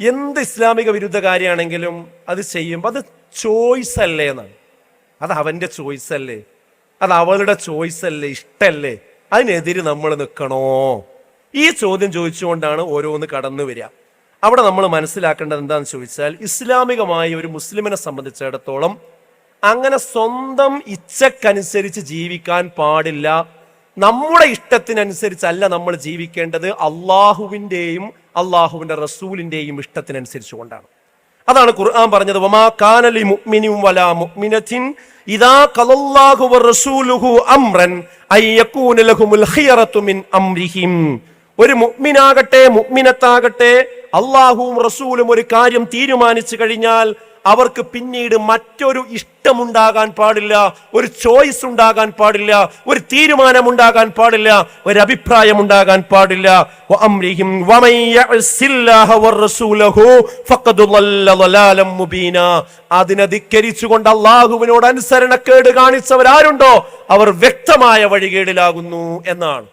എന്ത് ഇസ്ലാമിക വിരുദ്ധ കാര്യമാണെങ്കിലും അത് ചെയ്യുമ്പോൾ അത് ചോയ്സ് അല്ലേ എന്നാണ്. അത് അവന്റെ ചോയ്സ് അല്ലേ, അത് അവളുടെ ചോയ്സ് അല്ലേ, ഇഷ്ടല്ലേ, അതിനെതിരെ നമ്മൾ നിൽക്കണോ? ഈ ചോദ്യം ചോദിച്ചുകൊണ്ടാണ് ഓരോന്ന് കടന്നു വരിക. അവിടെ നമ്മൾ മനസ്സിലാക്കേണ്ടത് എന്താണെന്ന് ചോദിച്ചാൽ, ഇസ്ലാമികമായി ഒരു മുസ്ലിമിനെ സംബന്ധിച്ചിടത്തോളം അങ്ങനെ സ്വന്തം ഇച്ഛക്കനുസരിച്ച് ജീവിക്കാൻ പാടില്ല. നമ്മുടെ ഇഷ്ടത്തിനനുസരിച്ചല്ല നമ്മൾ ജീവിക്കേണ്ടത്, അള്ളാഹുവിൻ്റെയും അള്ളാഹുവിന്റെ റസൂലിന്റെയും ഇഷ്ടത്തിനനുസരിച്ച് കൊണ്ടാണ്. അതാണ് ഖുർആൻ പറഞ്ഞത്, വമാ കാന ലി മുഅ്മിനിൻ വലാ മുഅ്മിനത്തിൻ ഇദാ ഖലല്ലാഹു വറസൂലുഹു അംറൻ അയ്യകൂന ലഹുമുൽ ഖിയറതു മിൻ അംരിഹിം. ഒരു മുഅ്മിനാകട്ടെ മുഅ്മിനത്താകട്ടെ അള്ളാഹുവും റസൂലും ഒരു കാര്യം തീരുമാനിച്ചു കഴിഞ്ഞാൽ അവർക്ക് പിന്നീട് മറ്റൊരു ഇഷ്ടമുണ്ടാകാൻ പാടില്ല, ഒരു ചോയ്സ് ഉണ്ടാകാൻ പാടില്ല, ഒരു തീരുമാനമുണ്ടാകാൻ പാടില്ല, ഒരു അഭിപ്രായം ഉണ്ടാകാൻ പാടില്ല. അതിനെ ധിക്കരിച്ചുകൊണ്ട് അള്ളാഹുവിനോട് അനുസരണക്കേട് കാണിച്ചവരാരുണ്ടോ അവർ വ്യക്തമായ വഴികേടിലാകുന്നു എന്നാണ്.